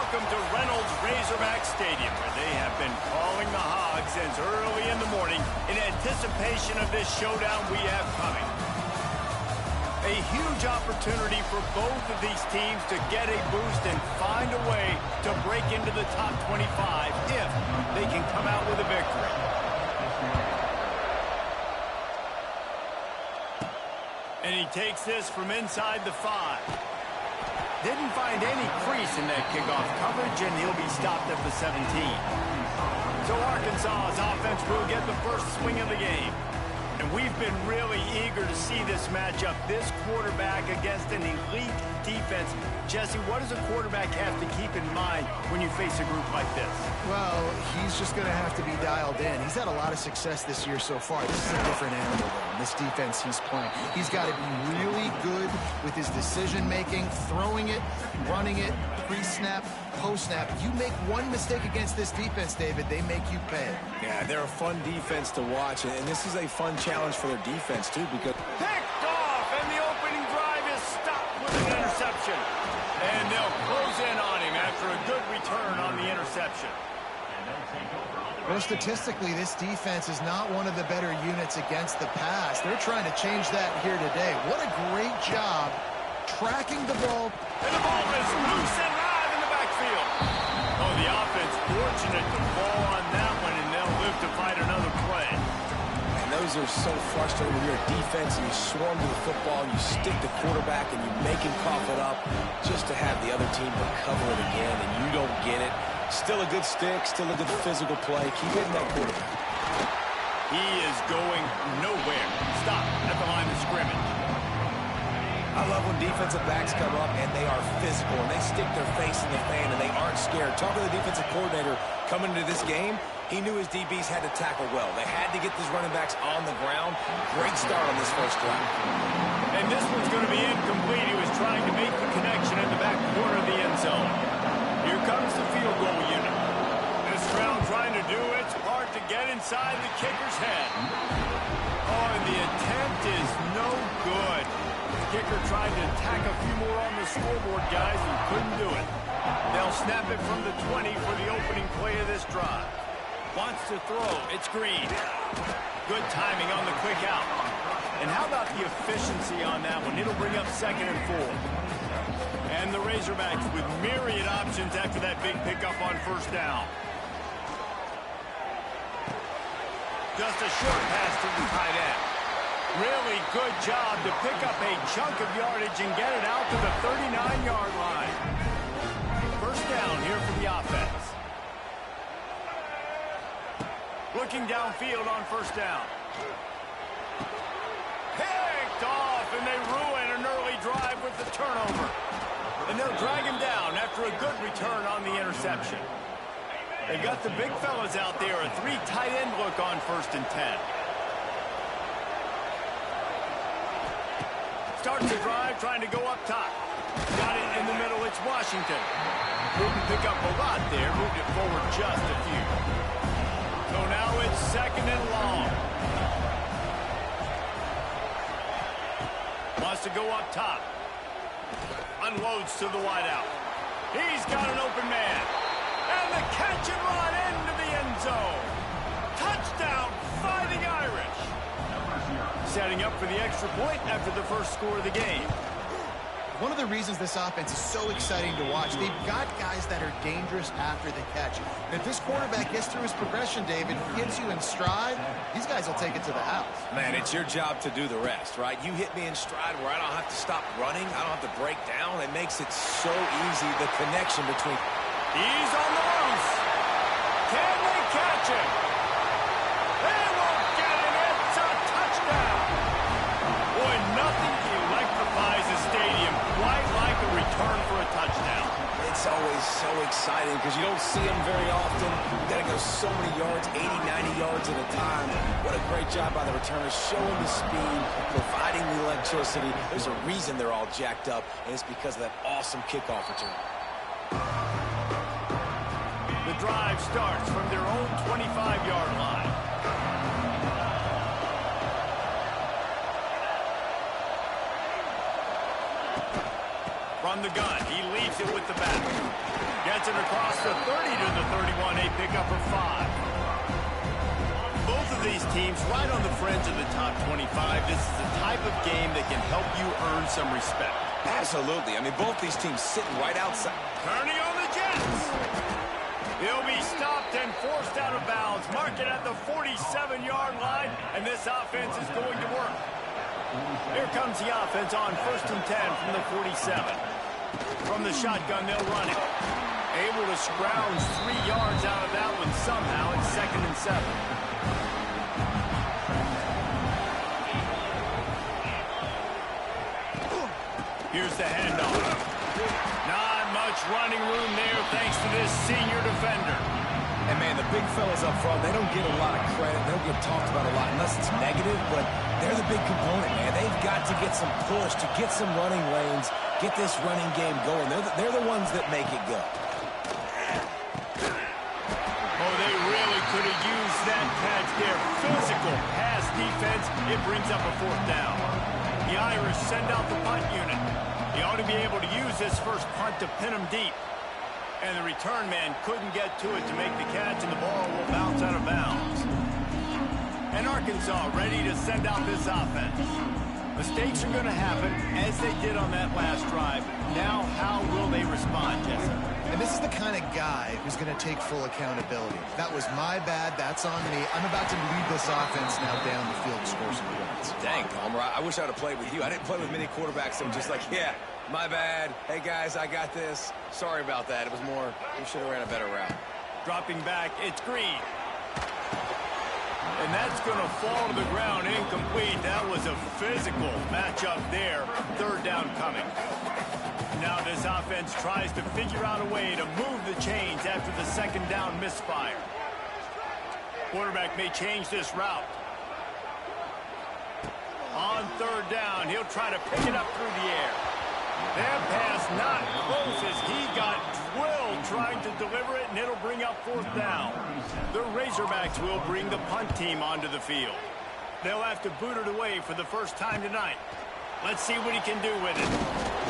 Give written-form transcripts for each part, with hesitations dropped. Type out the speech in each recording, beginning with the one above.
welcome to Reynolds Razorback Stadium, where they have been calling the Hogs since early in the morning in anticipation of this showdown we have coming. A huge opportunity for both of these teams to get a boost and find a way to break into the top 25 if they can come out with a victory. And he takes this from inside the 5. Didn't find any crease in that kickoff coverage, and he'll be stopped at the 17. So Arkansas's offense will get the first swing of the game. And we've been really eager to see this matchup, this quarterback against an elite defense. Jesse, what does a quarterback have to keep in mind when you face a group like this? Well, he's just going to have to be dialed in. He's had a lot of success this year so far. This is a different animal, though. This defense he's playing. He's got to be really good with his decision-making, throwing it, running it, pre-snap, post-snap. You make one mistake against this defense, David, they make you pay. Yeah, they're a fun defense to watch, and this is a fun challenge for their defense, too, because... Picked off, and the opening drive is stopped with an interception. And they'll close in on him after a good return on the interception. Well, statistically, this defense is not one of the better units against the pass. They're trying to change that here today. What a great job tracking the ball. And the ball is loose and live in the backfield. Oh, the offense fortunate to fall on that one, and they'll live to fight another play. And those are so frustrating when you're a defense and you swarm to the football, you stick the quarterback, and you make him cough it up just to have the other team recover it again, and you don't get it. Still a good stick, still a good physical play. Keep hitting that quarterback. He is going nowhere. Stop at the line of scrimmage. I love when defensive backs come up and they are physical and they stick their face in the fan and they aren't scared. Talking to the defensive coordinator coming into this game, he knew his DBs had to tackle well. They had to get these running backs on the ground. Great start on this first drive. And this one's going to be incomplete. He was trying to make the connection in the back corner of the end zone. Here comes the field goal unit. This round trying to do its part to get inside the kicker's head. Oh, and the attempt is no good. The kicker tried to tack a few more on the scoreboard, guys, and couldn't do it. They'll snap it from the 20 for the opening play of this drive. Wants to throw. It's Green. Good timing on the quick out. And how about the efficiency on that one? It'll bring up 2nd and 4. And the Razorbacks with myriad options after that big pickup on first down. Just a short pass to the tight end. Really good job to pick up a chunk of yardage and get it out to the 39-yard line. First down here for the offense. Looking downfield on first down. Picked off, and they ruin an early drive with the turnover. And they'll drag him down after a good return on the interception. They got the big fellas out there, a 3 tight end look on 1st and 10. Starts the drive, trying to go up top. Got it in the middle, it's Washington. Couldn't pick up a lot there, moved it forward just a few. So now it's 2nd and long. Wants to go up top. Unloads to the wideout. He's got an open man. And the catch and run into the end zone. Touchdown, Fighting Irish. Setting up for the extra point after the first score of the game. One of the reasons this offense is so exciting to watch, they've got guys that are dangerous after the catch. And if this quarterback gets through his progression, David, gets you in stride, these guys will take it to the house. Man, it's your job to do the rest, right? You hit me in stride where I don't have to stop running. I don't have to break down. It makes it so easy, the connection between... He's on the loose. Can they catch him? They won't get him. It's a touchdown. Boy, nothing electrifies a stadium quite like a return for a touchdown. It's always so exciting because you don't see them very often. You got to go so many yards, 80, 90 yards at a time. What a great job by the returners, showing the speed, providing the electricity. There's a reason they're all jacked up, and it's because of that awesome kickoff return. The drive starts from their own 25-yard line. From the gun, he leaves it with the back. Gets it across the 30 to the 31. A pickup for 5. Both of these teams right on the fringe of the top 25. This is the type of game that can help you earn some respect. Absolutely. I mean, both these teams sitting right outside. Turning on the Jets. He'll be stopped and forced out of bounds. Mark it at the 47-yard line, and this offense is going to work. Here comes the offense on 1st and 10 from the 47. From the shotgun, they'll run it. Able to scrounge 3 yards out of that one somehow. It's 2nd and 7. Here's the handoff. Not much running room there thanks to this senior defender. And, man, the big fellas up front, they don't get a lot of credit. They don't get talked about a lot unless it's negative, but they're the big component, man. They've got to get some push, to get some running lanes, get this running game going. They're the ones that make it go. Oh, they really could have used that catch there. Physical pass defense. It brings up a 4th down. The Irish send out the punt unit. He ought to be able to use this first punt to pin him deep. And the return man couldn't get to it to make the catch, and the ball will bounce out of bounds. And Arkansas ready to send out this offense. Mistakes are going to happen, as they did on that last drive. Now, how will they respond, Jesse? And this is the kind of guy who's going to take full accountability. That was my bad. That's on me. I'm about to lead this offense now down the field to score some points. Dang, Palmer, I wish I would have played with you. I didn't play with many quarterbacks that were just like, yeah, my bad. Hey, guys, I got this. Sorry about that. It was more, we should have ran a better route. Dropping back, it's Green. And that's going to fall to the ground incomplete. That was a physical matchup there. 3rd down coming. Now this offense tries to figure out a way to move the chains after the 2nd down misfire. Quarterback may change this route. On 3rd down, he'll try to pick it up through the air. That pass not close as he got drilled trying to deliver it, and it'll bring up 4th down. The Razorbacks will bring the punt team onto the field. They'll have to boot it away for the first time tonight. Let's see what he can do with it.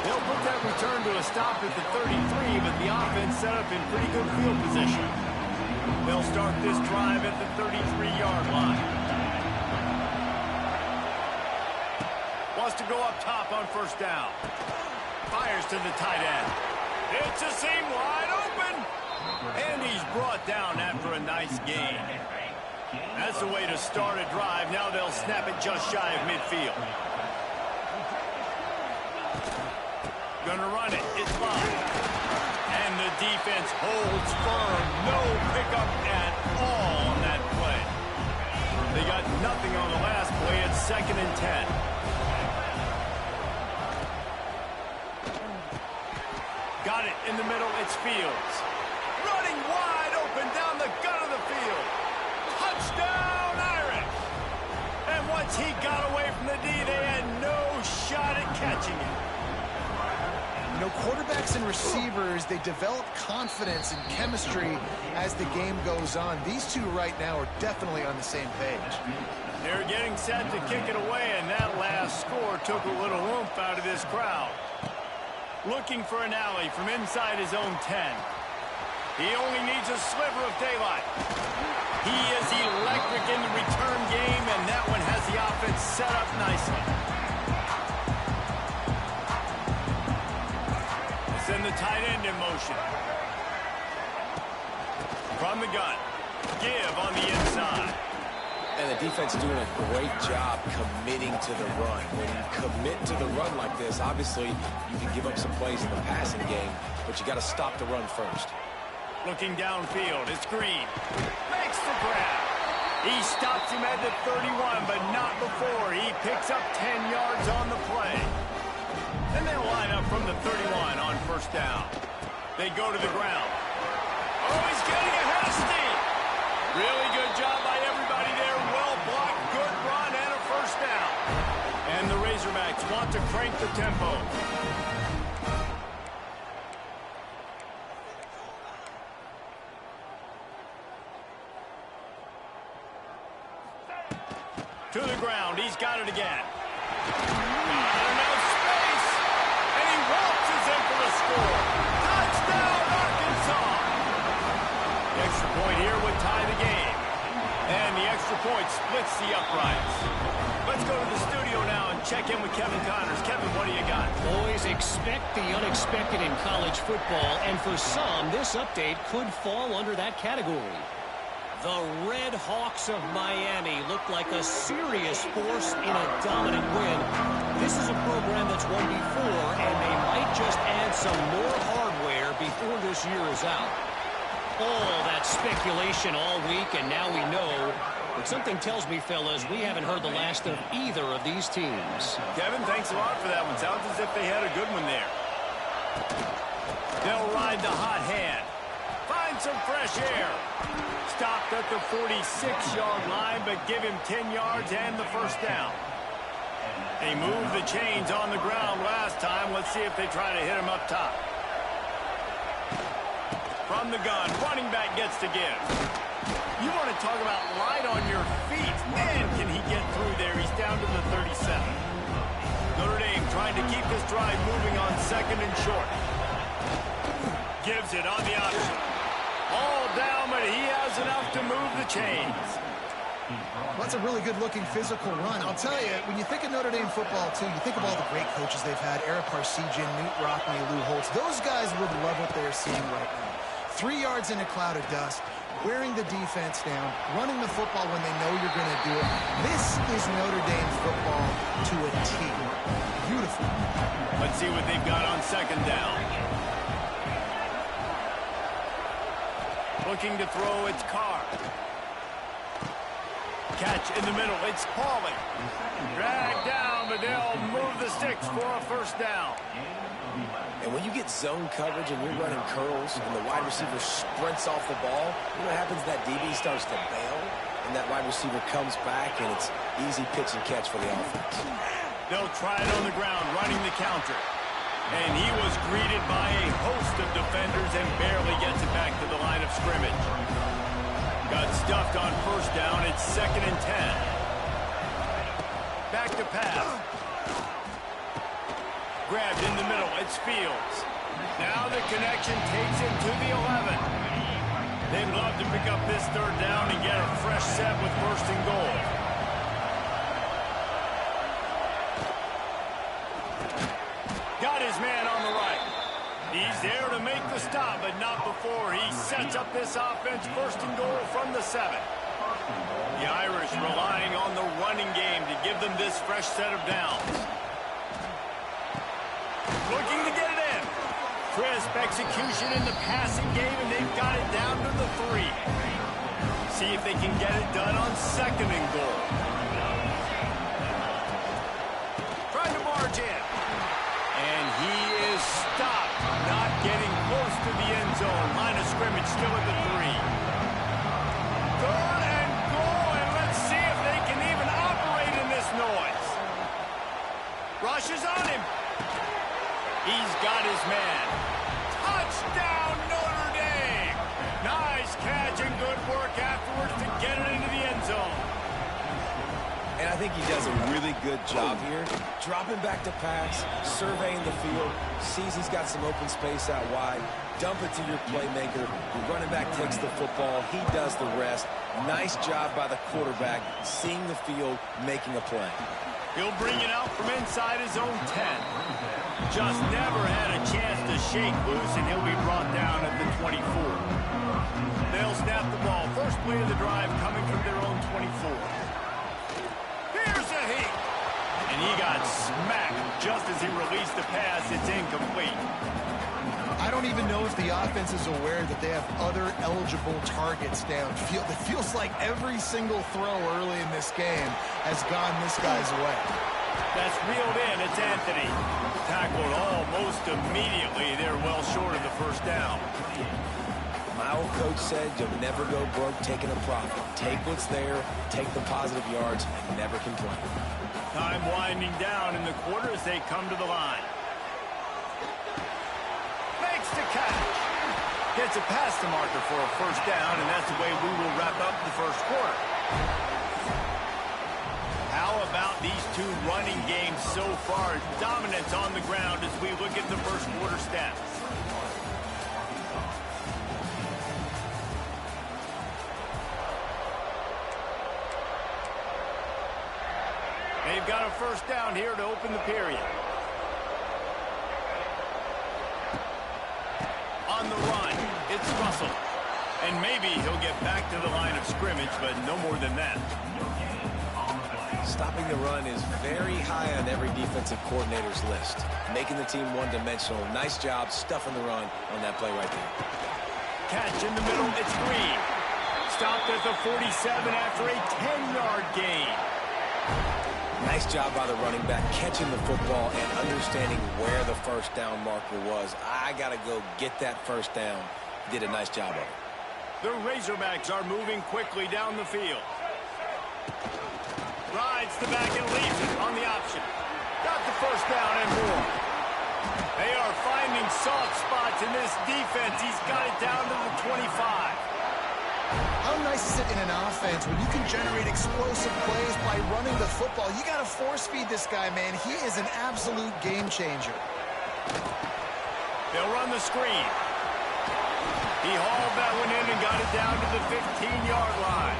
They'll put that return to a stop at the 33, but the offense set up in pretty good field position. They'll start this drive at the 33-yard line. Wants to go up top on 1st down. Fires to the tight end. It's a seam wide open. And he's brought down after a nice gain. That's the way to start a drive. Now they'll snap it just shy of midfield. Gonna run it. It's live. And the defense holds firm. No pickup at all on that play. They got nothing on the last play. It's 2nd and 10. Got it in the middle. It's Fields. Running wide open down the gut of the field. Touchdown, Irish. And once he got away from the D, they had no shot at catching it. You know, quarterbacks and receivers, they develop confidence and chemistry as the game goes on. These two right now are definitely on the same page. They're getting set to kick it away, and that last score took a little oomph out of this crowd. Looking for an alley from inside his own 10. He only needs a sliver of daylight. He is electric in the return game, and that one has the offense set up nicely. Send the tight end in motion. From the gun. Give on the inside. And the defense doing a great job committing to the run. When you commit to the run like this, obviously you can give up some plays in the passing game, but you got to stop the run first. Looking downfield, it's Green. Makes the grab. He stops him at the 31, but not before. He picks up 10 yards on the play. Then they'll line up from the 31 on 1st down. They go to the ground. Oh, he's getting ahead of steam. Really good job by everybody there. Well blocked, good run, and a 1st down. And the Razorbacks want to crank the tempo. To the ground. He's got it again. Not enough space. And he waltzes in for the score. Touchdown, Arkansas. extra point here would tie the game. And the extra point splits the uprights. Let's go to the studio now and check in with Kevin Connors. Kevin, what do you got? Boys, expect the unexpected in college football, and for some, this update could fall under that category. The Red Hawks of Miami look like a serious force in a dominant win. This is a program that's won before, and they might just add some more hardware before this year is out. All that speculation all week, and now we know. But something tells me, fellas, we haven't heard the last of either of these teams. Kevin, thanks a lot for that one. Sounds as if they had a good one there. They'll ride the hot hand. Find some fresh air. Stopped at the 46-yard line, but give him 10 yards and the first down. They moved the chains on the ground last time. Let's see if they try to hit him up top. From the gun, running back gets to give. You want to talk about light on your feet. Man, can he get through there. He's down to the 37. Notre Dame trying to keep this drive moving on second and short. Gives it on the option. All down, but he has enough to move the chains. Well, that's a really good-looking physical run. I'll tell you, when you think of Notre Dame football, too, you think of all the great coaches they've had, Eric Parsegian, Newt Rockne, Lou Holtz. Those guys would love what they're seeing right now. 3 yards in a cloud of dust, wearing the defense down, running the football when they know you're going to do it. This is Notre Dame football to a T. Beautiful. Let's see what they've got on second down. Looking to throw, it's Carr. Catch in the middle, it's Pauly. Dragged down, but they'll move the sticks for a first down. And when you get zone coverage and you're running curls and the wide receiver sprints off the ball, you know what happens? That DB starts to bail, and that wide receiver comes back, and it's easy pitch and catch for the offense. They'll try it on the ground, running the counter. And he was greeted by a host of defenders and barely gets it back to the line of scrimmage. Got stuffed on first down. It's 2nd and 10. Back to pass. Grabbed in the middle. It's Fields. Now the connection takes him to the 11. They'd love to pick up this third down and get a fresh set with first and goal. Got his man on the right. He's there to make the stop, but not before he sets up this offense first and goal from the 7. The Irish relying on the running game to give them this fresh set of downs. Looking to get it in. Crisp execution in the passing game, and they've got it down to the 3. See if they can get it done on second and goal. Trying to march in. And he is stopped, not getting close to the end zone. Line of scrimmage still at the 3. Third and goal, and let's see if they can even operate in this noise. Rushes on him. He's got his man. Touchdown, Notre Dame. Nice catch and good work afterwards to get it into the end zone. And I think he does a really good job here. Dropping back to pass, surveying the field, sees he's got some open space out wide. Dump it to your playmaker. Your running back takes the football. He does the rest. Nice job by the quarterback, seeing the field, making a play. He'll bring it out from inside his own 10. Just never had a chance to shake loose, and he'll be brought down at the 24. They'll snap the ball. First play of the drive coming from their own 24. Here's a hit. And he got smacked just as he released the pass. It's incomplete. I don't even know if the offense is aware that they have other eligible targets downfield. It feels like every single throw early in this game has gone this guy's way. That's reeled in. It's Anthony. Tackled almost immediately. They're well short of the first down. My old coach said you'll never go broke taking a profit. Take what's there, take the positive yards, and never complain. Time winding down in the quarter as they come to the line. Makes the catch. Gets it past the marker for a first down, and that's the way we will wrap up the first quarter. How about these two running games so far? Dominance on the ground as we look at the first quarter stats. They've got a first down here to open the period. On the run, it's Russell. And maybe he'll get back to the line of scrimmage, but no more than that. Stopping the run is very high on every defensive coordinator's list. Making the team one-dimensional. Nice job stuffing the run on that play right there. Catch in the middle, it's Green. Stopped at the 47 after a 10-yard gain. Nice job by the running back catching the football and understanding where the first down marker was. I got to go get that first down. Did a nice job of it. The Razorbacks are moving quickly down the field. Rides the back and leaves it on the option. Got the first down and more. They are finding soft spots in this defense. He's got it down to the 25. How nice is it in an offense when you can generate explosive plays by running the football? You got to force feed this guy, man. He is an absolute game changer. They'll run the screen. He hauled that one in and got it down to the 15-yard line.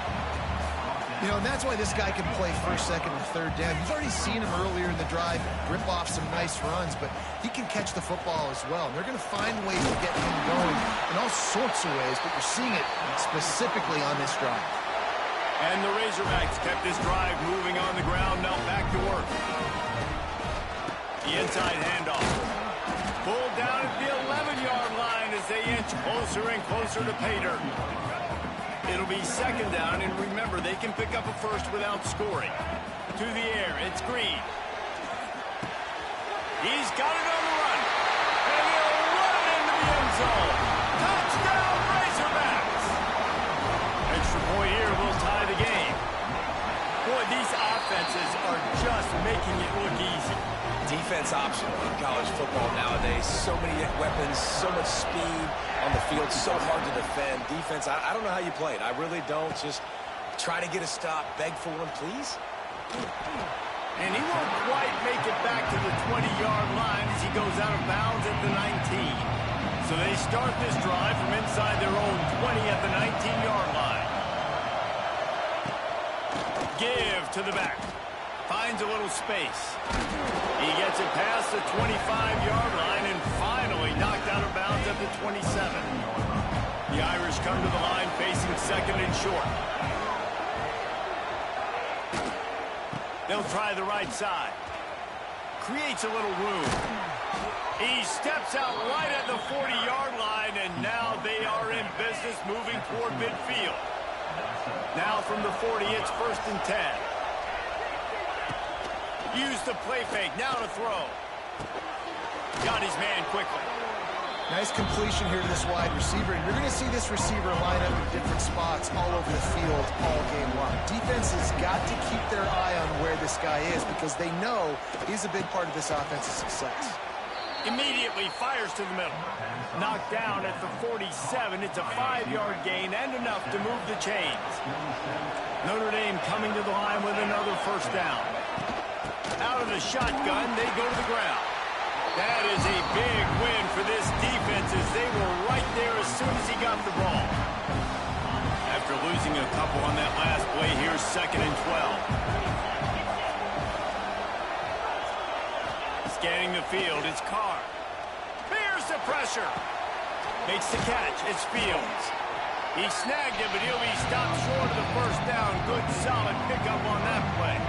You know, and that's why this guy can play first, second, and third down. You've already seen him earlier in the drive rip off some nice runs, but he can catch the football as well. And they're going to find ways to get him going in all sorts of ways, but you're seeing it specifically on this drive. And the Razorbacks kept this drive moving on the ground. Now back to work. The inside handoff. Pulled down at the 11-yard line as they inch closer and closer to pay dirt. It'll be second down, and remember, they can pick up a first without scoring. To the air, it's Green. He's got it on the run. And he'll run it into the end zone. Touchdown, Razorbacks! Extra point here will tie the game. Boy, these offenses are just making it look easy. Defense option in college football nowadays. So many weapons, so much speed on the field, so hard to defend. Defense, I don't know how you play it. I really don't. Just try to get a stop, beg for one, please. And he won't quite make it back to the 20-yard line as he goes out of bounds at the 19. So they start this drive from inside their own 20 at the 19-yard line. Give to the back. Finds a little space. He gets it past the 25-yard line and finally knocked out of bounds at the 27. The Irish come to the line facing second and short. They'll try the right side. Creates a little room. He steps out right at the 40-yard line, and now they are in business moving toward midfield. Now from the 40, it's first and 10. Use the play fake, now to throw. Got his man quickly. Nice completion here to this wide receiver. And you're going to see this receiver line up in different spots all over the field all game long. Defense has got to keep their eye on where this guy is because they know he's a big part of this offense's success. Immediately fires to the middle. Knocked down at the 47. It's a 5-yard gain and enough to move the chains. Notre Dame coming to the line with another first down. Out of the shotgun, they go to the ground. That is a big win for this defense as they were right there as soon as he got the ball. After losing a couple on that last play, here's second and 12. Scanning the field, it's Carr. Bears the pressure. Makes the catch, it's Fields. He snagged it, but he'll be stopped short of the first down. Good, solid pickup on that play.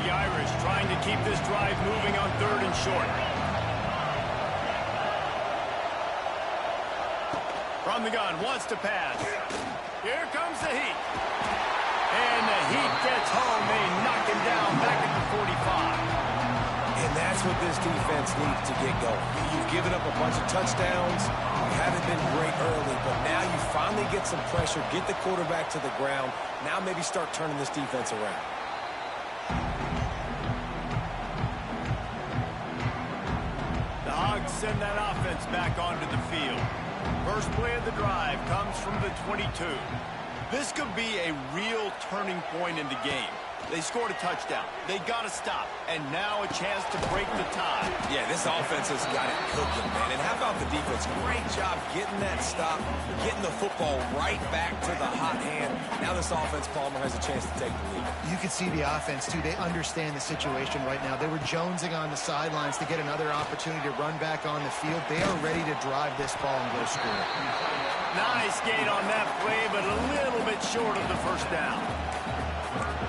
The Irish trying to keep this drive moving on third and short. From the gun, wants to pass. Here comes the Heat. And the Heat gets home. They knock him down back at the 45. And that's what this defense needs to get going. You've given up a bunch of touchdowns. You haven't been great early, but now you finally get some pressure, get the quarterback to the ground. Now maybe start turning this defense around. The Hogs send that offense back onto the field. First play of the drive comes from the 22. This could be a real turning point in the game. They scored a touchdown. They got to stop. And now a chance to break the tie. Yeah, this offense has got it cooking, man. And how about the defense? Great job getting that stop, getting the football right back to the hot hand. Now this offense, Palmer, has a chance to take the lead. You can see the offense, too. They understand the situation right now. They were jonesing on the sidelines to get another opportunity to run back on the field. They are ready to drive this ball and go score. Nice gain on that play, but a little bit short of the first down.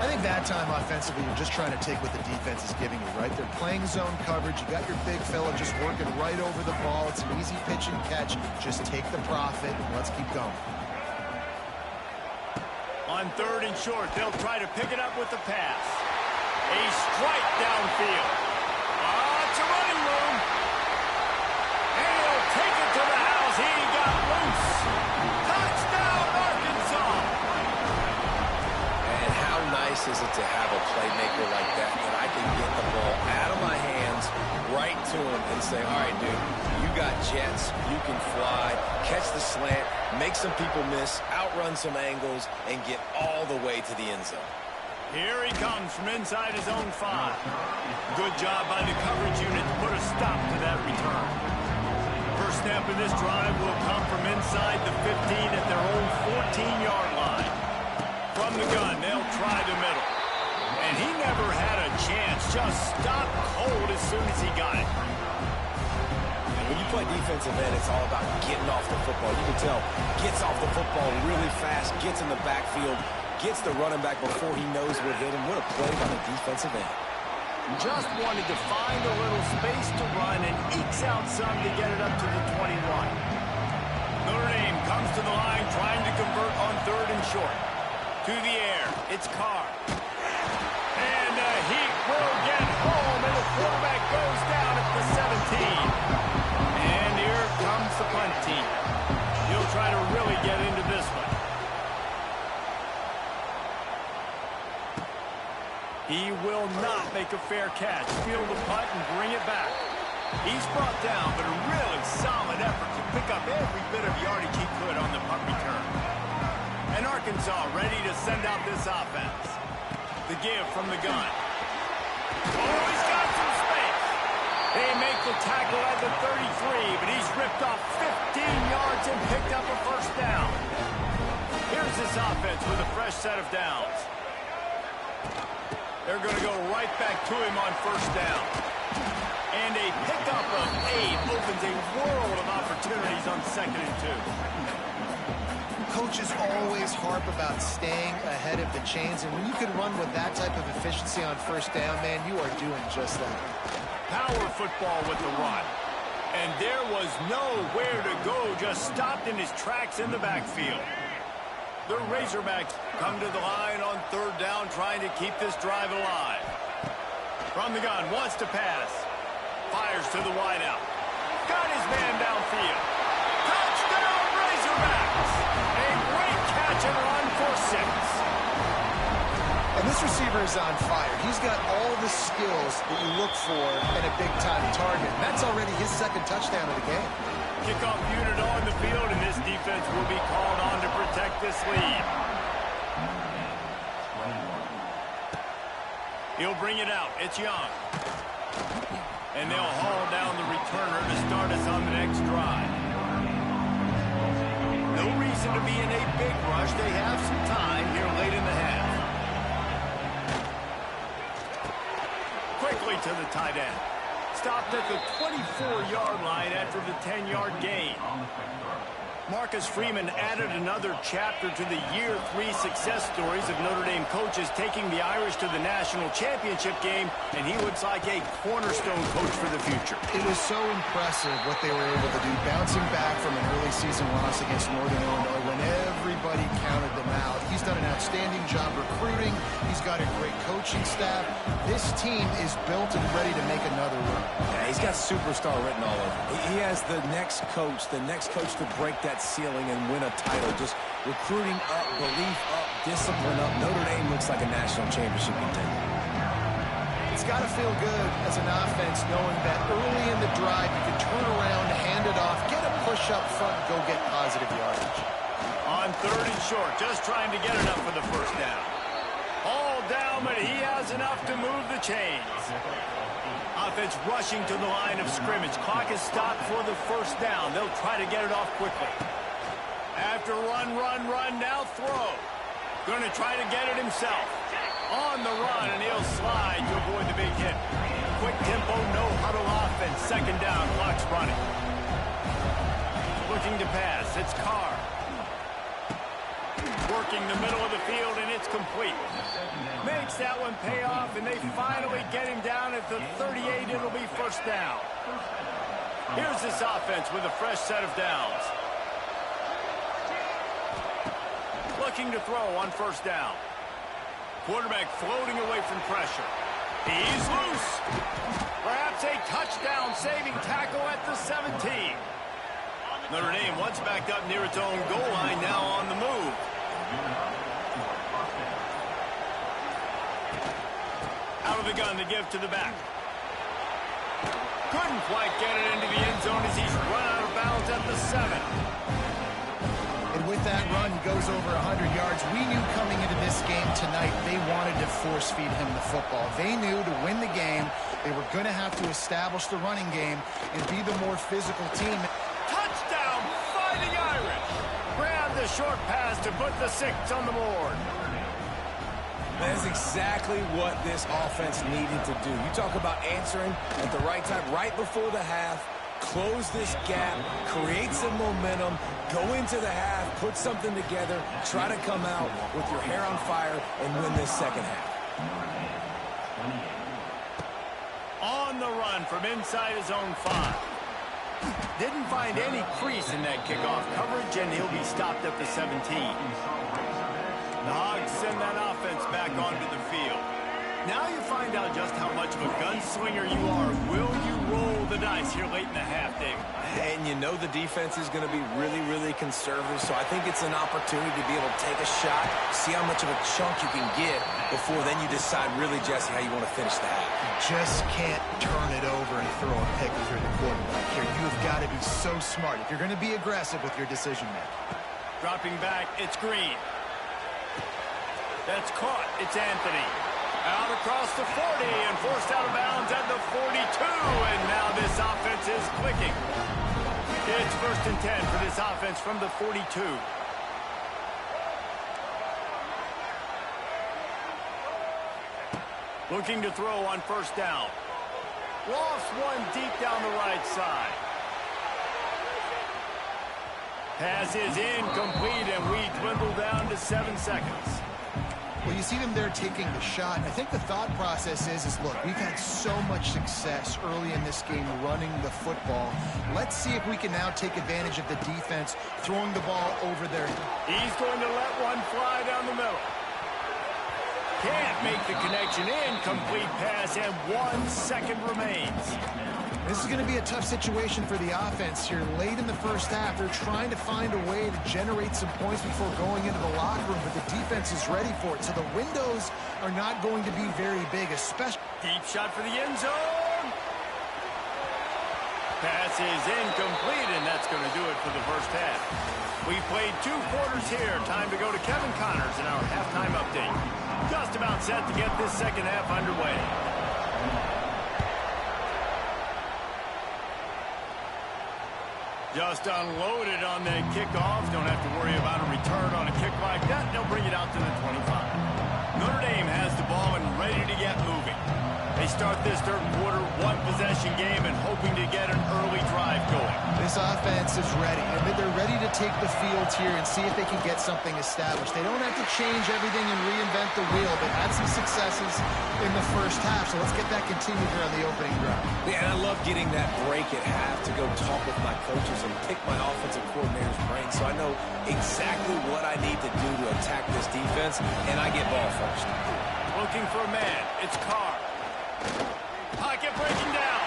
I think that time offensively, you're just trying to take what the defense is giving you, right? They're playing zone coverage. You got your big fella just working right over the ball. It's an easy pitch and catch. Just take the profit and let's keep going. On 3rd and short, they'll try to pick it up with the pass. A strike downfield. It's a running room. And he'll take it to the house. He got loose. Touchdown, Arkansas. And how nice is it to have a playmaker like that I can get the ball out of my hands right to him and say, all right, dude, you got jets, you can fly, catch the slant, make some people miss, outrun some angles, and get all the way to the end zone. Here he comes from inside his own 5. Good job by the coverage unit to put a stop to that return. First snap of this drive will come from inside the 15 at their own 14-yard line. From the gun, they'll try the middle. And he never had a chance. Just stopped cold as soon as he got it. And when you play defensive end, it's all about getting off the football. You can tell, gets off the football really fast, gets in the backfield, gets the running back before he knows what hit him. What a play by the defensive end. Just wanted to find a little space to run and ekes out some to get it up to the 21. Notre Dame comes to the line trying to convert on 3rd and short. To the air, it's Carr. And he will get home, and the quarterback goes down at the 17. And here comes the punt team. He'll try to really get into this one. He will not make a fair catch. Field the punt and bring it back. He's brought down, but a really solid effort to pick up every bit of yardage he could on the punt return. And Arkansas ready to send out this offense. The give from the gun. Oh, he's got some space. They make the tackle at the 33, but he's ripped off 15 yards and picked up a first down. Here's this offense with a fresh set of downs. They're going to go right back to him on first down. And a pickup of 8 opens a world of opportunities on 2nd and 2. Coaches always harp about staying ahead of the chains, and when you can run with that type of efficiency on first down, man, you are doing just that. Power football with the run. And there was nowhere to go, just stopped in his tracks in the backfield. The Razorbacks come to the line on 3rd down, trying to keep this drive alive. From the gun, wants to pass. Fires to the wideout. Got his man downfield. Touchdown, Razorbacks! A great catch and run for 6. And this receiver is on fire. He's got all the skills that you look for in a big-time target. And that's already his 2nd touchdown of the game. Kickoff unit on the field, and this defense will be called on to protect this lead. He'll bring it out. It's Young. And they'll haul down the returner to start us on the next drive. No reason to be in a big rush. They have some time here late in the half. Quickly to the tight end. Stopped at the 24-yard line after the 10-yard gain. Marcus Freeman added another chapter to the Year 3 success stories of Notre Dame coaches taking the Irish to the national championship game, and he looks like a cornerstone coach for the future. It was so impressive what they were able to do, bouncing back from an early season loss against Northern Illinois when everybody counted them out. He's done an outstanding job recruiting. He's got a great coaching staff. This team is built and ready to make another run. Yeah, he's got superstar written all over. He has the next coach to break that ceiling and win a title. Just recruiting up, belief up, discipline up. Notre Dame looks like a national championship contender. It's got to feel good as an offense knowing that early in the drive you can turn around, hand it off, get a push up front, and go get positive yardage. On 3rd and short, just trying to get enough for the first down. All ball down, but he has enough to move the chains. Offense rushing to the line of scrimmage. Clock is stopped for the first down. They'll try to get it off quickly. After run, now throw. Going to try to get it himself. On the run, and he'll slide to avoid the big hit. Quick tempo, no huddle offense. Second down, clock's running. Looking to pass, it's Carr. Working the middle of the field, and it's complete. Makes that one pay off, and they finally get him down at the 38. It'll be first down. Here's this offense with a fresh set of downs. Looking to throw on first down. Quarterback floating away from pressure. He's loose. Perhaps a touchdown-saving tackle at the 17. Notre Dame once backed up near its own goal line, now on the move. Out of the gun to give to the back. Couldn't quite get it into the end zone as he's run out of bounds at the 7. And with that run, he goes over 100 yards. We knew coming into this game tonight they wanted to force-feed him the football. They knew to win the game, they were going to have to establish the running game and be the more physical team. Touchdown, Fighting Irish! Grab the short pass to put the 6 on the board. That's exactly what this offense needed to do. You talk about answering at the right time, right before the half. Close this gap, create some momentum, go into the half, put something together, try to come out with your hair on fire and win this second half. On the run from inside his own 5. Didn't find any crease in that kickoff coverage, and he'll be stopped at the 17. The Hogs send that offense back onto the field. Now you find out just how much of a gunslinger you are. Will you roll the dice here late in the half, David? And you know the defense is going to be really, really conservative, so I think it's an opportunity to be able to take a shot, see how much of a chunk you can get before then you decide really, Jesse, how you want to finish the half. You just can't turn it over and throw a pick if you're the quarterback here. You've got to be so smart if you're going to be aggressive with your decision-making. Dropping back, it's Green. That's caught. It's Anthony. Out across the 40 and forced out of bounds at the 42. And now this offense is clicking. It's 1st and 10 for this offense from the 42. Looking to throw on first down. Lofts one deep down the right side. Pass is incomplete, and we dwindle down to 7 seconds. Well, you see them there taking the shot. I think the thought process is look, we've had so much success early in this game running the football. Let's see if we can now take advantage of the defense throwing the ball over there. He's going to let one fly down the middle. Can't make the connection. Incomplete pass, and 1 second remains. This is going to be a tough situation for the offense here. Late in the first half, they're trying to find a way to generate some points before going into the locker room, but the defense is ready for it. So the windows are not going to be very big, especially... Deep shot for the end zone. Pass is incomplete, and that's going to do it for the first half. We played 2 quarters here. Time to go to Kevin Connors in our halftime update. Just about set to get this second half underway. Just unloaded on that kickoff. Don't have to worry about a return on a kick like that. They'll bring it out to the 25. Notre Dame has the ball and ready to get moving. They start this third quarter, 1-possession game, and hoping to get an early drive going. This offense is ready. I mean, they're ready to take the field here and see if they can get something established. They don't have to change everything and reinvent the wheel. They had some successes in the first half, so let's get that continued here on the opening drive. Yeah, and I love getting that break at half to go talk with my coaches and pick my offensive coordinator's brain so I know exactly what I need to do to attack this defense, and I get ball first. Looking for a man. It's Carr. Pocket breaking down.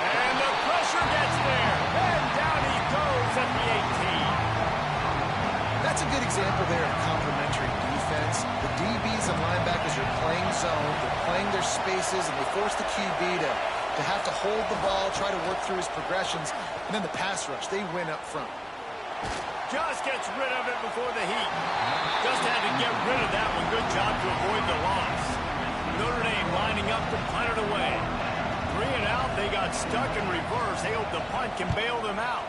And the pressure gets there. And down he goes at the 18. That's a good example there of complementary defense. The DBs and linebackers are playing zone. They're playing their spaces, and they force the QB to have to hold the ball, try to work through his progressions. And then the pass rush, they win up front. Just gets rid of it before the heat. Just had to get rid of that one. Good job to avoid the loss. Notre Dame lining up to punt it away. 3 and out. They got stuck in reverse. They hope the punt can bail them out.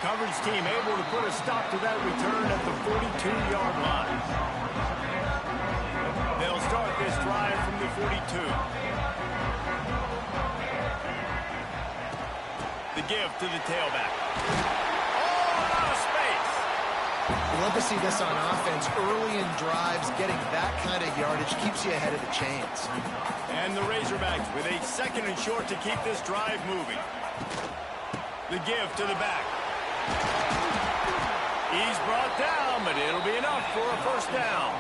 Coverage team able to put a stop to that return at the 42-yard line. They'll start this drive from the 42. The give to the tailback. Oh, out of space. You love to see this on offense. Early in drives, getting that kind of yardage keeps you ahead of the chains. And the Razorbacks with a 2nd and short to keep this drive moving. The give to the back. He's brought down, but it'll be enough for a first down.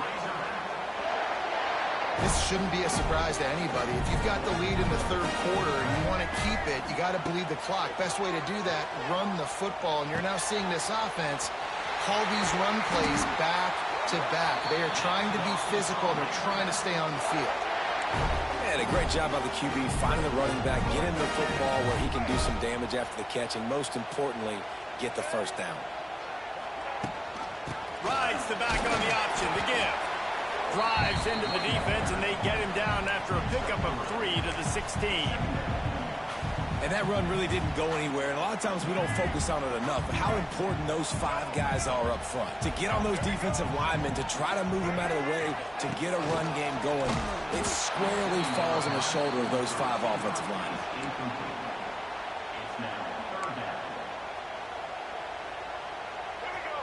This shouldn't be a surprise to anybody. If you've got the lead in the 3rd quarter and you want to keep it, you got to bleed the clock. Best way to do that, run the football. And you're now seeing this offense call these run plays back to back. They are trying to be physical. They're trying to stay on the field. And a great job by the QB finding the running back, get him the football where he can do some damage after the catch, and most importantly, get the first down. Rides the back on the option, the give. Drives into the defense, and they get him down after a pickup of 3 to the 16. And that run really didn't go anywhere, and a lot of times we don't focus on it enough, but how important those 5 guys are up front. To get on those defensive linemen, to try to move them out of the way, to get a run game going, it squarely falls on the shoulder of those 5 offensive linemen.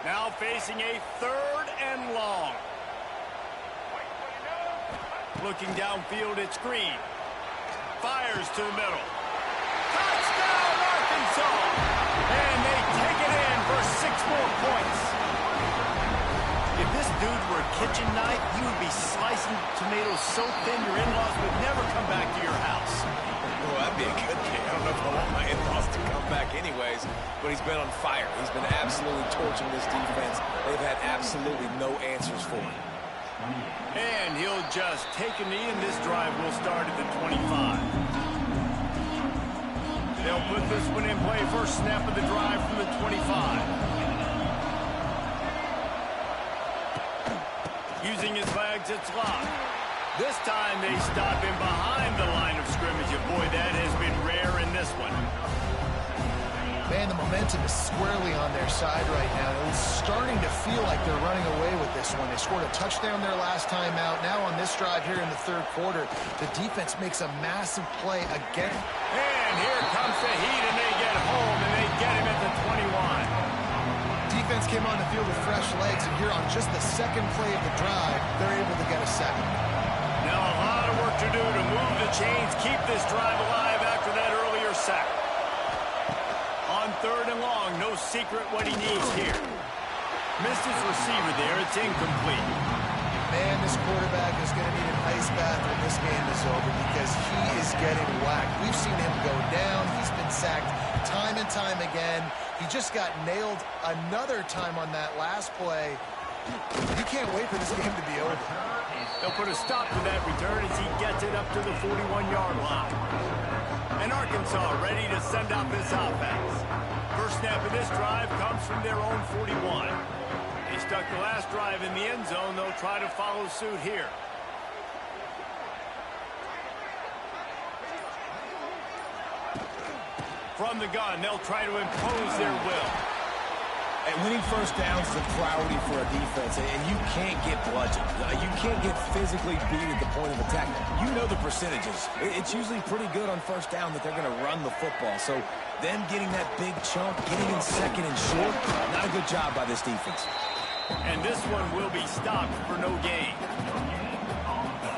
Now facing a 3rd and long. Looking downfield, it's Green. Fires to the middle. Touchdown, Arkansas! And they take it in for 6 more points. If this dude were a kitchen knife, you would be slicing tomatoes so thin your in-laws would never come back to your house. Well, that'd be a good thing. I don't know if I want my in-laws to come back anyways, but he's been on fire. He's been absolutely torching this defense. They've had absolutely no answers for him. And he'll just take a knee, and this drive will start at the 25. They'll put this one in play. First snap of the drive from the 25. Using his legs, it's locked. This time they stop him behind the line of scrimmage. And boy, that has been rare in this one. Man, the momentum is squarely on their side right now. It's starting to feel like they're running away with this one. They scored a touchdown their last time out. Now on this drive here in the 3rd quarter, the defense makes a massive play again. And here comes the heat, and they get home, and they get him at the 21. Defense came on the field with fresh legs, and here on just the 2nd play of the drive, they're able to get a sack. Now a lot of work to do to move the chains, keep this drive alive after that earlier sack. On 3rd and long, no secret what he needs here. Missed his receiver there. It's incomplete. Man, this quarterback is going to need an ice bath when this game is over because he is getting whacked. We've seen him go down. He's been sacked time and time again. He just got nailed another time on that last play. You can't wait for this game to be over. They'll put a stop to that return as he gets it up to the 41-yard line. And Arkansas ready to send out this offense. First snap of this drive comes from their own 41. They stuck the last drive in the end zone. They'll try to follow suit here. From the gun, they'll try to impose their will. And winning first downs is a priority for a defense, and you can't get bludgeoned. You can't get physically beat at the point of attack. You know the percentages. It's usually pretty good on first down that they're going to run the football. So them getting that big chunk, getting in 2nd and short, not a good job by this defense. And this one will be stopped for no gain.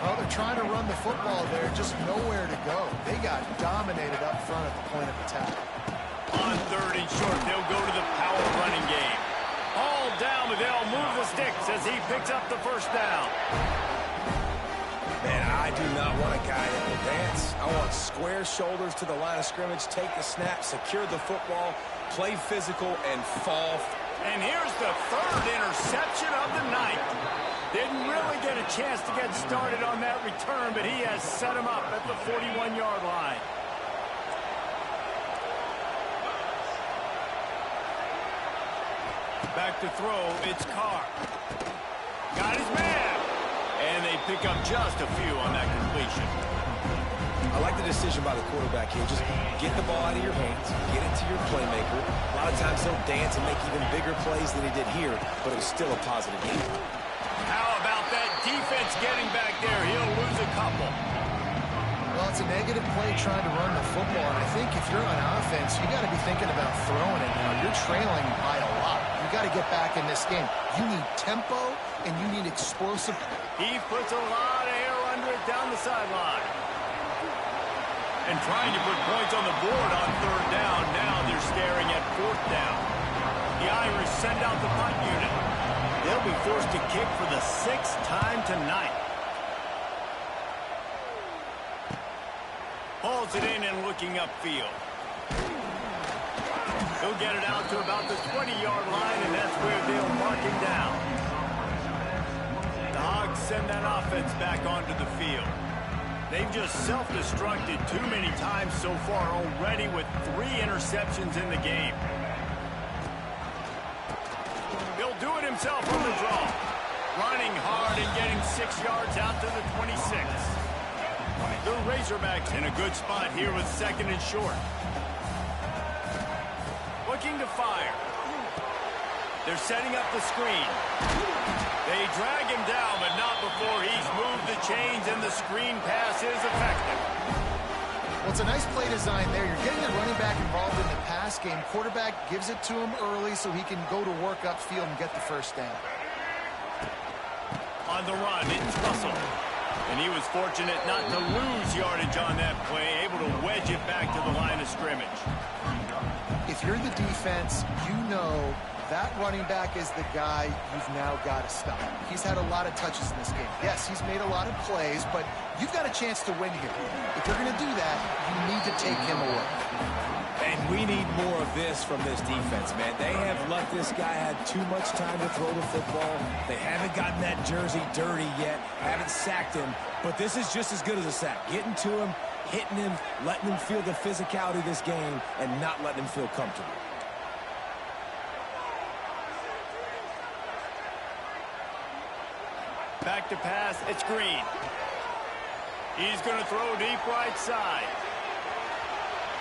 Well, they're trying to run the football there, just nowhere to go. They got dominated up front at the point of attack. On 3rd and short, they'll go to the power running game. All down, but they'll move the sticks as he picks up the first down. Man, I do not want a guy that will dance. I want square shoulders to the line of scrimmage, take the snap, secure the football, play physical, and fall. And here's the 3rd interception of the night. Didn't really get a chance to get started on that return, but he has set him up at the 41-yard line. Back to throw, it's Carr. Got his man. And they pick up just a few on that completion. I like the decision by the quarterback here. Just get the ball out of your hands, get it to your playmaker. A lot of times he'll dance and make even bigger plays than he did here, but it was still a positive game. How about that defense getting back there? He'll lose a couple. Well, it's a negative play trying to run the football, and I think if you're on offense, you got to be thinking about throwing it now. You're trailing by a lot. You got to get back in this game. You need tempo, and you need explosive. He puts a lot of air under it down the sideline. And trying to put points on the board on third down. Now they're staring at fourth down. The Irish send out the punt unit. They'll be forced to kick for the 6th time tonight. Hauls it in and looking upfield. He'll get it out to about the 20-yard line, and that's where they'll mark him down. The Hogs send that offense back onto the field. They've just self-destructed too many times so far already with 3 interceptions in the game. He'll do it himself on the draw. Running hard and getting 6 yards out to the 26. The Razorbacks in a good spot here with 2nd and short. Looking to fire. They're setting up the screen. They drag him down, but not before he's moved the chains, and the screen pass is effective. Well, it's a nice play design there. You're getting the running back involved in the pass game. Quarterback gives it to him early so he can go to work upfield and get the first down. On the run, it's Russell. And he was fortunate not to lose yardage on that play, able to wedge it back to the line of scrimmage. If you're the defense, you know that running back is the guy you've now got to stop. He's had a lot of touches in this game. Yes, he's made a lot of plays, but you've got a chance to win here. If you're going to do that, you need to take him away. And we need more of this from this defense, man. They have let this guy have too much time to throw the football. They haven't gotten that jersey dirty yet, haven't sacked him, but this is just as good as a sack. Getting to him, hitting him, letting him feel the physicality of this game, and not letting him feel comfortable. Back to pass, it's Green. He's going to throw deep right side.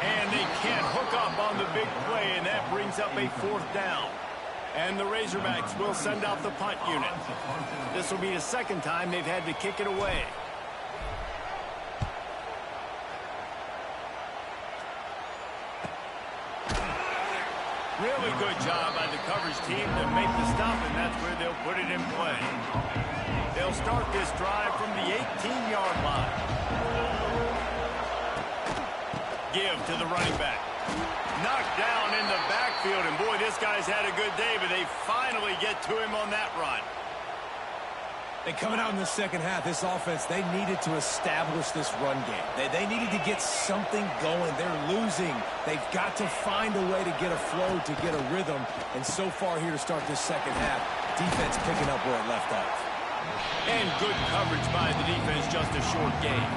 And they can't hook up on the big play, and that brings up a 4th down. And the Razorbacks will send out the punt unit. This will be the 2nd time they've had to kick it away. Really good job by the coverage team to make the stop, and that's where they'll put it in play. They'll start this drive from the 18-yard line. Give to the running back. Knocked down in the backfield, and boy, this guy's had a good day, but they finally get to him on that run. They coming out in the second half, this offense, they needed to establish this run game. They needed to get something going. They're losing. They've got to find a way to get a flow, to get a rhythm. And so far here to start this second half, defense picking up where it left off. And good coverage by the defense, just a short game.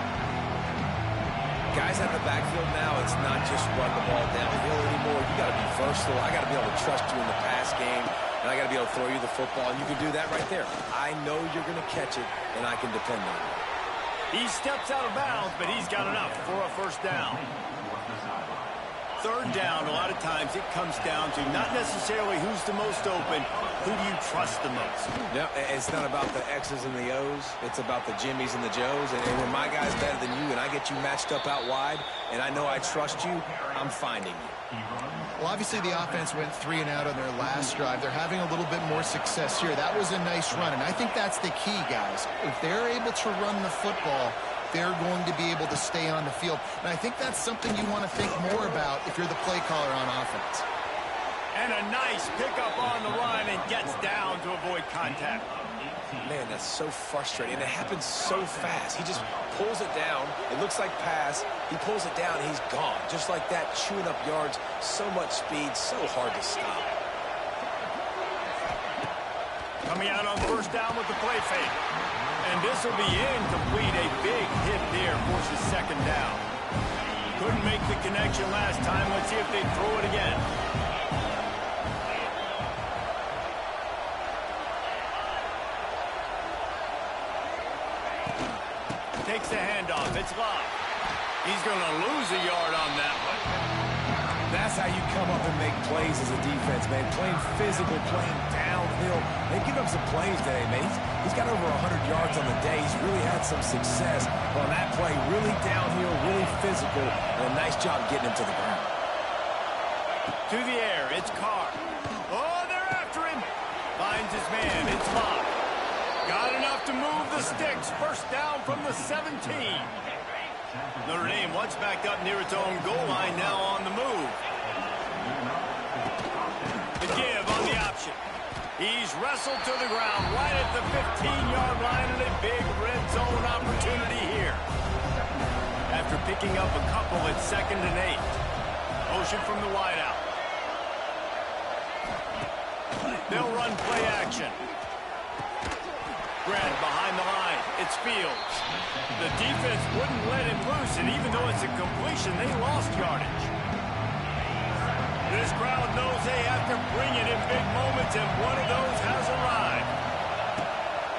Guys at the backfield now, it's not just run the ball downhill anymore. You got to be versatile. I got to be able to trust you in the pass game, and I got to be able to throw you the football. And you can do that right there. I know you're going to catch it, and I can depend on you. He steps out of bounds, but he's got enough for a 1st down. 3rd down, a lot of times it comes down to not necessarily who's the most open, who do you trust the most? No, it's not about the X's and the O's. It's about the Jimmies and the Joes. And when my guy's better than you and I get you matched up out wide and I know I trust you, I'm finding you. Well, obviously the offense went 3 and out on their last drive. They're having a little bit more success here. That was a nice run, and I think that's the key, guys. If they're able to run the football, they're going to be able to stay on the field. And I think that's something you want to think more about if you're the play caller on offense. And a nice pickup on the run and gets down to avoid contact. Man, that's so frustrating. And it happens so fast. He just pulls it down. It looks like pass. He pulls it down, and he's gone. Just like that, chewing up yards. So much speed, so hard to stop. Coming out on 1st down with the play fake. And this will be incomplete. A big hit there forces 2nd down. Couldn't make the connection last time. Let's see if they throw it again. takes the handoff. It's Love. He's going to lose a yard on that one. That's how you come up and make plays as a defense, man. Playing physical, playing downhill. They've given up some plays today, man. He's got over 100 yards on the day. He's really had some success on that play. Really downhill, really physical, and a nice job getting him to the ground. To the air, it's Carr. Oh, they're after him. Finds his man, it's Love. Got enough to move the sticks. First down from the 17. Notre Dame once backed up near its own goal line, now on the move. The give on the option. He's wrestled to the ground right at the 15-yard line, and a big red zone opportunity here. After picking up a couple at 2nd and 8. Motion from the wideout. They'll run play action. Brad behind the line. It's Fields. The defense wouldn't let him loose, and even though it's a completion, they lost yardage. This crowd knows they have to bring it in big moments, and one of those has arrived.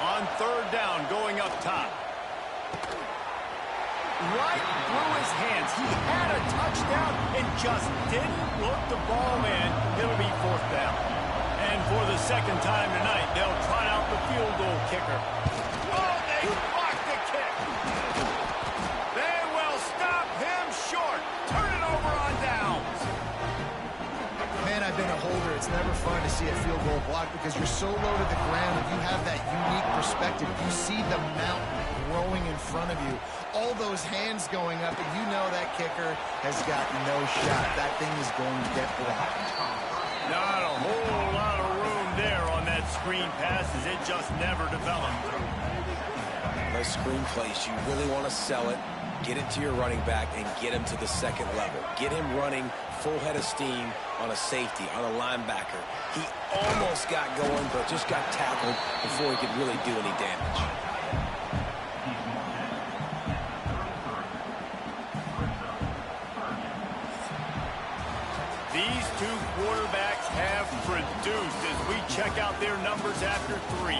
On 3rd down, going up top. Right through his hands. He had a touchdown and just didn't look the ball in. It'll be 4th down. And for the 2nd time tonight, they'll trot out the field goal kicker. Oh, they blocked the kick. They will stop him short. Turn it over on downs. Man, I've been a holder. It's never fun to see a field goal block because you're so low to the ground and you have that unique perspective. You see the mountain growing in front of you. All those hands going up, and you know that kicker has got no shot. That thing is going to get blocked. Not a whole lot of room there on that screen pass as it just never developed. Those screen plays, you really want to sell it, get it to your running back, and get him to the 2nd level. Get him running full head of steam on a safety, on a linebacker. He almost got going, but just got tackled before he could really do any damage. These two quarterbacks have produced as we check out their numbers after 3.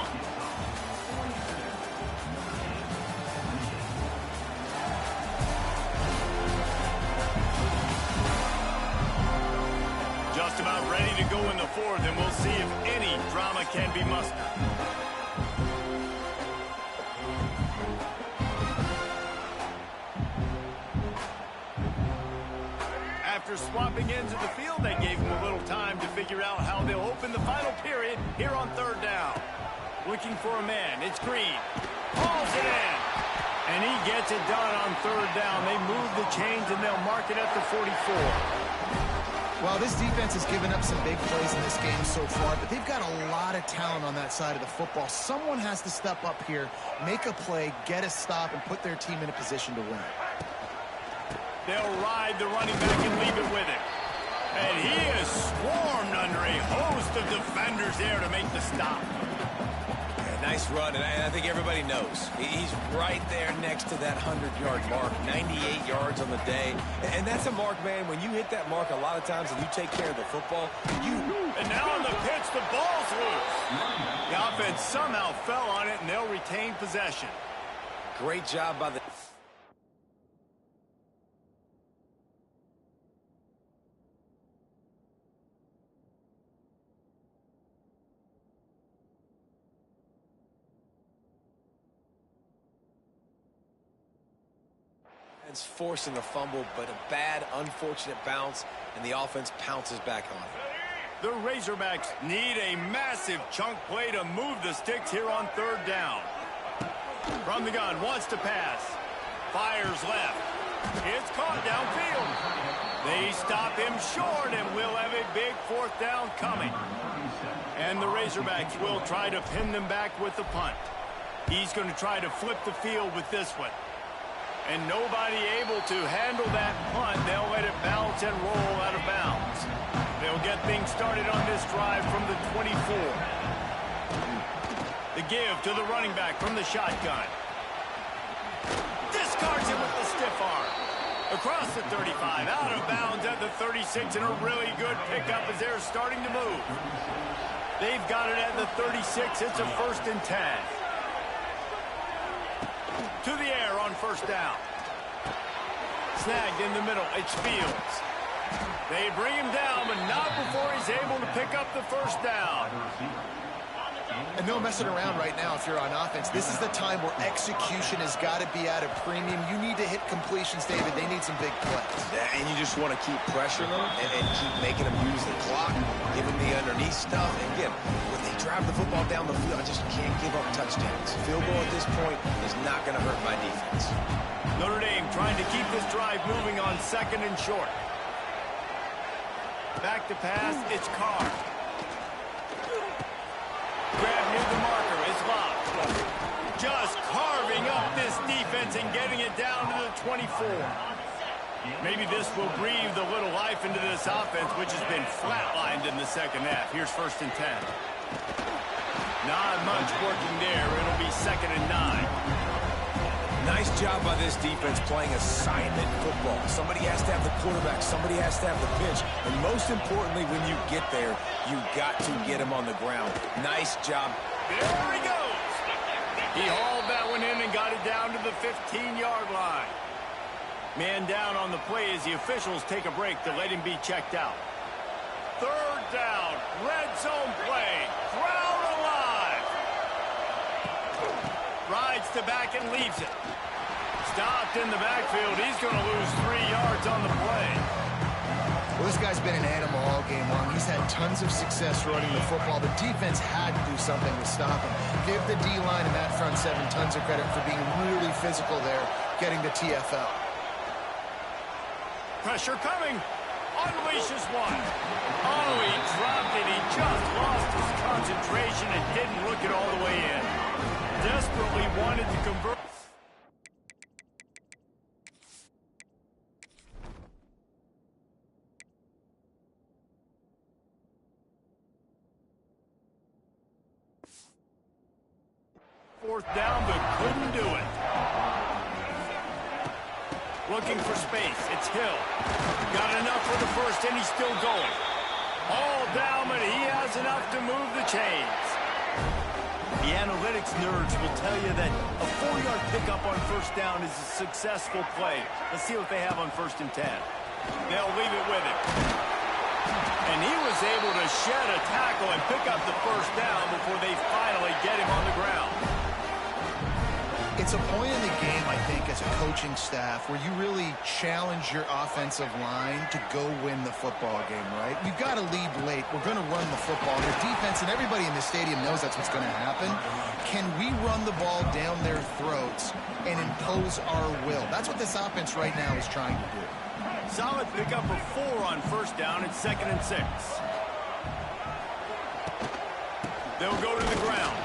Just about ready to go in the 4th, and we'll see if any drama can be mustered. After swapping ends of the field, they gave him a little time to figure out how they'll open the final period here on 3rd down. Looking for a man. It's Green. Hauls it in. And he gets it done on 3rd down. They move the chains, and they'll mark it at the 44. Well, this defense has given up some big plays in this game so far, but they've got a lot of talent on that side of the football. Someone has to step up here, make a play, get a stop, and put their team in a position to win. They'll ride the running back and leave it with him. And he is swarmed under a host of defenders there to make the stop. Yeah, nice run, and I think everybody knows. He's right there next to that 100-yard mark, 98 yards on the day. And that's a mark, man, when you hit that mark a lot of times and you take care of the football, And now on the pitch, the ball's loose. The offense somehow fell on it, and they'll retain possession. Great job by the... It's forcing a fumble, but a bad, unfortunate bounce, and the offense pounces back on it. The Razorbacks need a massive chunk play to move the sticks here on 3rd down. From the gun, wants to pass. Fires left. It's caught downfield. They stop him short, and we'll have a big 4th down coming. And the Razorbacks will try to pin them back with the punt. He's going to try to flip the field with this one. And nobody able to handle that punt. They'll let it bounce and roll out of bounds. They'll get things started on this drive from the 24. The give to the running back from the shotgun. Discards it with the stiff arm. Across the 35, out of bounds at the 36, and a really good pickup as they're starting to move. They've got it at the 36. It's a 1st and 10. To the air on first down. Snagged in the middle. It's Fields. They bring him down, but not before he's able to pick up the first down. And no messing around right now if you're on offense. This is the time where execution has got to be at a premium. You need to hit completions, David. They need some big plays. Yeah, and you just want to keep pressuring them and keep making them use the clock, give them the underneath stuff. And again, when they drive the football down the field, I just can't give up touchdowns. Field goal at this point is not going to hurt my defense. Notre Dame trying to keep this drive moving on second and short. Back to pass, it's Carr. Grab near the marker is Locke. Just carving up this defense and getting it down to the 24. Maybe this will breathe a little life into this offense, which has been flatlined in the second half. Here's 1st and 10. Not much working there. It'll be 2nd and 9. Nice job by this defense playing assignment football. Somebody has to have the quarterback. Somebody has to have the pitch. And most importantly, when you get there, you got to get him on the ground. Nice job. There he goes. He hauled that one in and got it down to the 15-yard line. Man down on the play as the officials take a break to let him be checked out. 3rd down. Red zone play. Crowd alive. Rides to back and leaves it. Stopped in the backfield. He's going to lose 3 yards on the play. Well, this guy's been an animal all game long. He's had tons of success running the football. The defense had to do something to stop him. Give the D-line and that front seven tons of credit for being really physical there, getting the TFL. Pressure coming. Unleashes one. Oh, he dropped it. He just lost his concentration and didn't look it all the way in. Desperately wanted to convert. Fourth down, but couldn't do it. Looking for space. It's Hill. Got enough for the first, and he's still going. All down, but he has enough to move the chains. The analytics nerds will tell you that a 4-yard pickup on first down is a successful play. Let's see what they have on 1st and 10. They'll leave it with him. And he was able to shed a tackle and pick up the first down before they finally get him on the ground. It's a point in the game, I think, as a coaching staff where you really challenge your offensive line to go win the football game, right? We've got to lead late. We're going to run the football. Their defense and everybody in the stadium knows that's what's going to happen. Can we run the ball down their throats and impose our will? That's what this offense right now is trying to do. Solid pickup of 4 on first down. It's 2nd and 6. They'll go to the ground.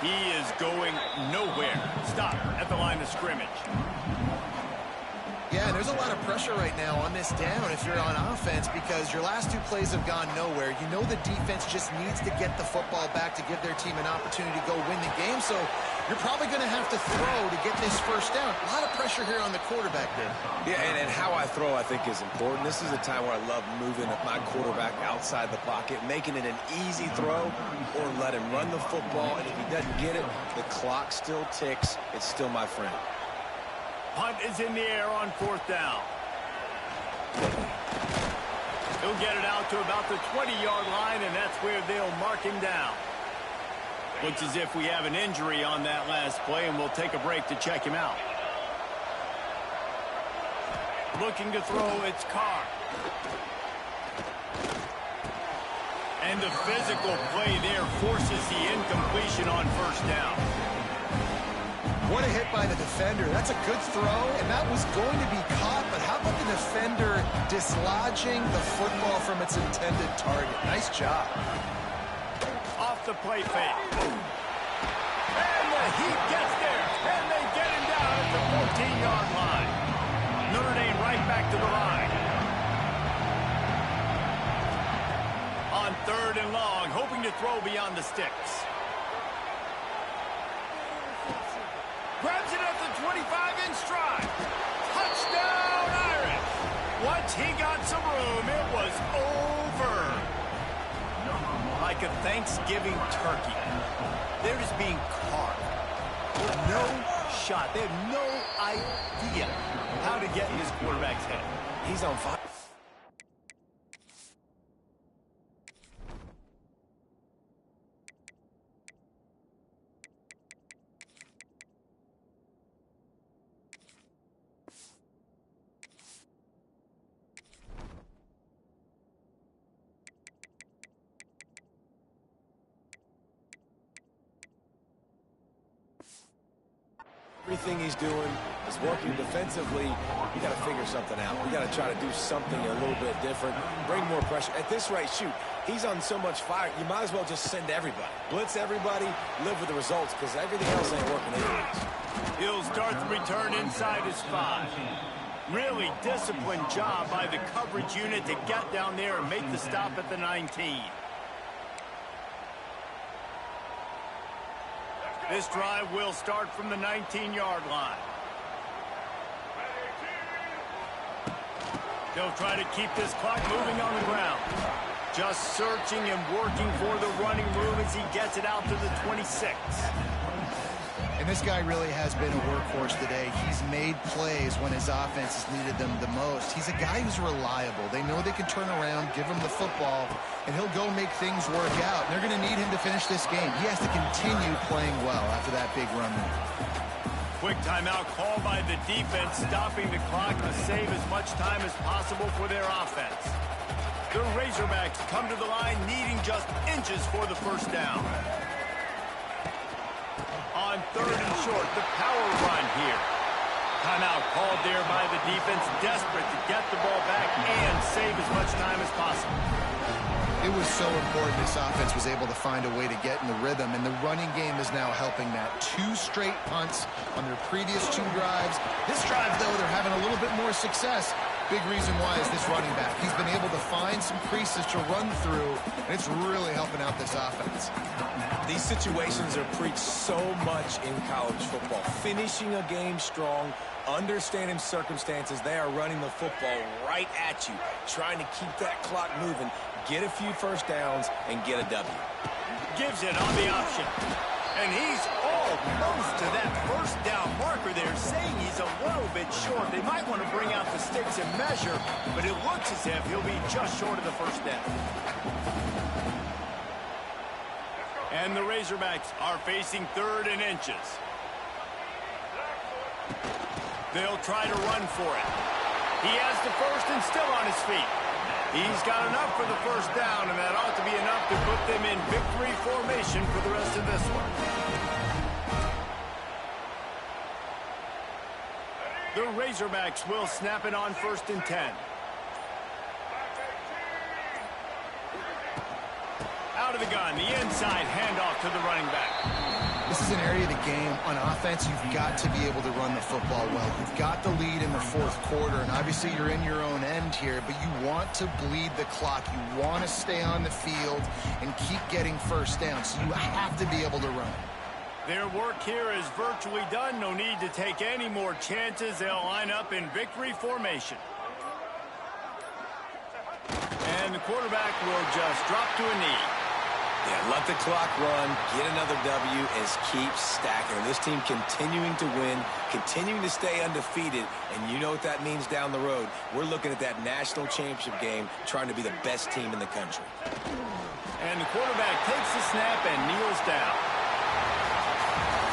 He is going nowhere. Stop at the line of scrimmage. Yeah, and there's a lot of pressure right now on this down if you're on offense because your last 2 plays have gone nowhere. You know the defense just needs to get the football back to give their team an opportunity to go win the game, so you're probably going to have to throw to get this first down. A lot of pressure here on the quarterback there. Yeah, and how I throw, I think, is important. This is a time where I love moving my quarterback outside the pocket, making it an easy throw, or let him run the football, and if he doesn't get it, the clock still ticks. It's still my friend. Punt is in the air on 4th down. He'll get it out to about the 20-yard line, and that's where they'll mark him down. Looks as if we have an injury on that last play, and we'll take a break to check him out. Looking to throw, it's Carr. And the physical play there forces the incompletion on first down. What a hit by the defender. That's a good throw, and that was going to be caught, but how about the defender dislodging the football from its intended target? Nice job. Off the play fake. And the Heat gets there, and they get him down at the 14-yard line. Notre Dame right back to the line. On 3rd and long, hoping to throw beyond the sticks. Grabs it at the 25 in stride. Touchdown, Irish. Once he got some room, it was over. Like a Thanksgiving turkey. They're just being carved. No shot. They have no idea how to get in this quarterback's head. He's on fire. Everything he's doing is working defensively. You got to figure something out. We got to try to do something a little bit different, bring more pressure. At this rate, shoot, he's on so much fire, you might as well just send everybody. Blitz everybody, live with the results, because everything else ain't working anyways. He'll start the return inside his 5. Really disciplined job by the coverage unit to get down there and make the stop at the 19. This drive will start from the 19-yard line. They'll try to keep this clock moving on the ground. Just searching and working for the running room as he gets it out to the 26. And this guy really has been a workhorse today. He's made plays when his offense has needed them the most. He's a guy who's reliable. They know they can turn around, give him the football, and he'll go make things work out. They're going to need him to finish this game. He has to continue playing well after that big run. Quick timeout call by the defense, stopping the clock to save as much time as possible for their offense. The Razorbacks come to the line needing just inches for the first down. On 3rd and short, the power run here. Timeout called there by the defense, desperate to get the ball back and save as much time as possible. It was so important this offense was able to find a way to get in the rhythm, and the running game is now helping that. 2 straight punts on their previous 2 drives. This drive, though, they're having a little bit more success. Big reason why is this running back. He's been able to find some creases to run through, and it's really helping out this offense. These situations are preached so much in college football. Finishing a game strong, understanding circumstances. They are running the football right at you, trying to keep that clock moving, get a few first downs, and get a W. Gives it on the option. And he's almost to that first down marker there, saying he's a little bit short. They might want to bring out the sticks and measure, but it looks as if he'll be just short of the first down. And the Razorbacks are facing 3rd and inches. They'll try to run for it. He has the first and still on his feet. He's got enough for the first down, and that ought to be enough to put them in victory formation for the rest of this one. The Razorbacks will snap it on 1st and 10. Out of the gun, the inside handoff to the running back. This is an area of the game. On offense, you've got to be able to run the football well. You've got the lead in the 4th quarter, and obviously you're in your own end here, but you want to bleed the clock. You want to stay on the field and keep getting first down, so you have to be able to run. Their work here is virtually done. No need to take any more chances. They'll line up in victory formation. And the quarterback will just drop to a knee. Yeah, let the clock run, get another W, and keep stacking. This team continuing to win, continuing to stay undefeated, and you know what that means down the road. We're looking at that national championship game, trying to be the best team in the country. And the quarterback takes the snap and kneels down.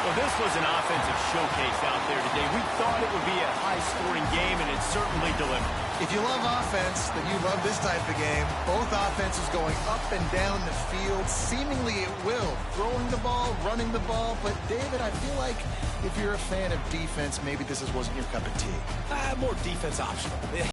Well, this was an offensive showcase out there today. We thought it would be a high-scoring game, and it certainly delivered. If you love offense, then you love this type of game. Both offenses going up and down the field. Seemingly it will. Throwing the ball, running the ball. But, David, I feel like if you're a fan of defense, maybe this wasn't your cup of tea. More defense optional.